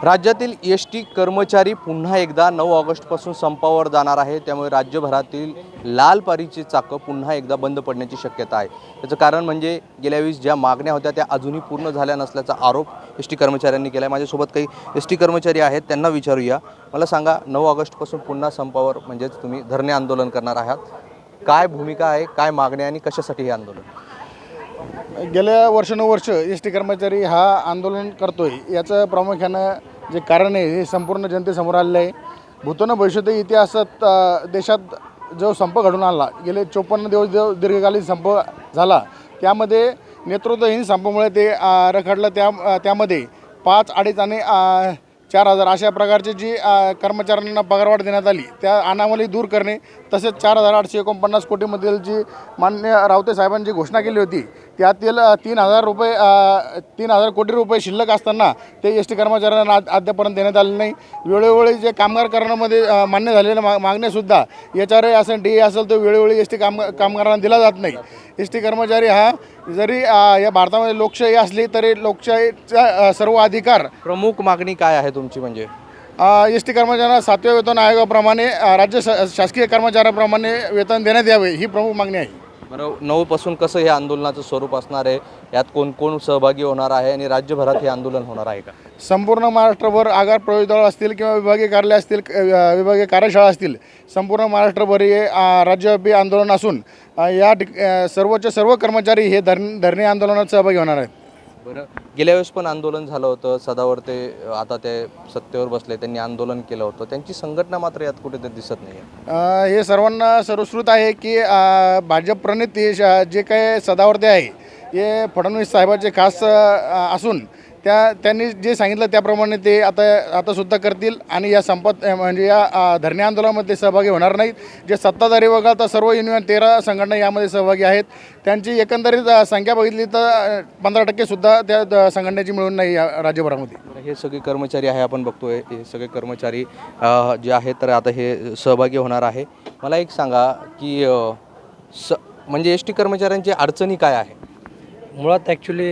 राज्यातील एस.टी कर्मचारी पुन्हा एकदा 9 ऑगस्टपासून संपावर जाणार आहे. त्यामुळे राज्यभरातील लाल पारीची चाकं पुन्हा एकदा बंद पडण्याची शक्यता आहे. त्याचं कारण म्हणजे गेल्या वेळेस ज्या मागण्या होत्या त्या अजूनही पूर्ण झाल्या नसल्याचा आरोप एस.टी कर्मचाऱ्यांनी केला आहे. माझ्यासोबत काही एस.टी कर्मचारी आहेत, त्यांना विचारूया. मला सांगा, 9 ऑगस्टपासून पुन्हा संपावर म्हणजेच तुम्ही धरणे आंदोलन करणार आहात. काय भूमिका आहे, काय मागण्या आणि कशासाठी हे आंदोलन? गेल्या वर्षानुवर्ष एस टी कर्मचारी हा आंदोलन करतोय. याचं प्रामुख्यानं जे कारण आहे हे संपूर्ण जनतेसमोर आलेलं आहे. भूतन भविष्यातही इतिहासात देशात जो संप घडून आला, गेले 54 दिवस जो दीर्घकालीन संप झाला, त्यामध्ये नेतृत्वहीन संपामुळे ते रखडलं. त्यामध्ये 5, 2.5 आणि 4,000 अशा प्रकारची जी कर्मचाऱ्यांना पगारवाढ देण्यात आली, त्या अनामली दूर करणे, तसेच 4,849 कोटीमधील जी माननीय रावते साहेबांनी जी घोषणा केली होती, त्यातील 3,000 कोटी रुपये शिल्लक असताना ते एस टी कर्मचाऱ्यांना अद्यापर्यंत देण्यात आले नाही. वेळोवेळी जे कामगार करण्यामध्ये मान्य झालेल्या मागण्यासुद्धा एच.आर.ए असेल, डी.ए असेल, तो वेळोवेळी एस टी कामगारांना दिला जात नाही. एस टी कर्मचारी हा जरी या भारतामध्ये लोकशाही असली तरी लोकशाहीचा सर्व अधिकार. प्रमुख मागणी काय आहे तुमची? म्हणजे एस टी कर्मचाऱ्यांना 7व्या वेतन आयोगाप्रमाणे राज्य शासकीय कर्मचाऱ्याप्रमाणे वेतन देण्यात यावे, ही प्रमुख मागणी आहे. बरं, 9 पासून कसं हे आंदोलनाचं स्वरूप असणार आहे? यात कोण कोण सहभागी होणार आहे आणि राज्यभरात हे आंदोलन होणार आहे का? संपूर्ण महाराष्ट्रभर आगार प्रवेश दळ असतील किंवा विभागीय कार्यालय असतील, विभागीय कार्यशाळा असतील, संपूर्ण महाराष्ट्रभर हे राज्यव्यापी आंदोलन असून सर्वच्या सर्व कर्मचारी हे धरणे आंदोलनात सहभागी होणार आहेत. बरं, गेल्या वेळेस पण आंदोलन झालं होतं. सदावर ते आता ते सत्तेवर बसले, त्यांनी आंदोलन केलं होतं. त्यांची संघटना मात्र यात कुठेतरी दिसत नाही आहे. हे सर्वांना सर्वश्रुत आहे की भाजप प्रणित जे काही सदावर्ते आहे हे फडणवीस साहेबांचे खास असून त्यांनी जे सांगितलं त्याप्रमाणे ते आता सुद्धा करतील आणि या संपात म्हणजे या धरणे आंदोलनामध्ये सहभागी होणार नाहीत. जे सत्ताधारी वगळता सर्व युनियन 13 संघटना यामध्ये सहभागी आहेत. त्यांची एकंदरीत संख्या बघितली तर 15% सुद्धा त्या संघटनेची मिळून नाही या राज्यभरामध्ये. हे सगळे कर्मचारी आहे, आपण बघतोय हे सगळे कर्मचारी जे आहेत तर आता हे सहभागी होणार आहे. मला एक सांगा की म्हणजे एस टी कर्मचाऱ्यांची अडचणी काय आहे? मुळात ॲक्च्युली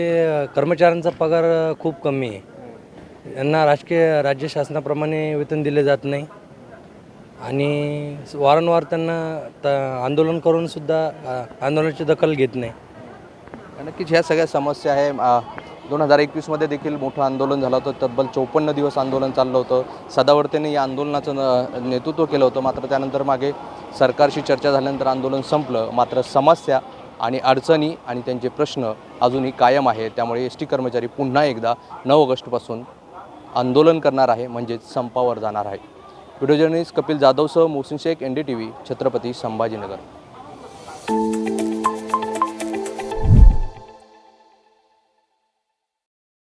कर्मचाऱ्यांचा पगार खूप कमी आहे. यांना राज्य शासनाप्रमाणे वेतन दिले जात नाही आणि वारंवार त्यांना आंदोलन करूनसुद्धा आंदोलनाची दखल घेत नाही. नक्कीच ह्या सगळ्या समस्या आहे. 2021मध्ये देखील मोठं आंदोलन झालं होतं. तब्बल 54 दिवस आंदोलन चाललं होतं. सदावर्तेने या आंदोलनाचं नेतृत्व केलं होतं. मात्र त्यानंतर मागे सरकारशी चर्चा झाल्यानंतर आंदोलन संपलं. मात्र समस्या आणि अडचणी आणि त्यांचे प्रश्न अजूनही कायम आहे. त्यामुळे एस टी कर्मचारी पुन्हा एकदा 9 ऑगस्टपासून आंदोलन करणार आहे, म्हणजेच संपावर जाणार आहे. व्हिडिओ जर्नलिस्ट कपिल जाधवसह मोहसिन शेख, NDTV, छत्रपती संभाजीनगर.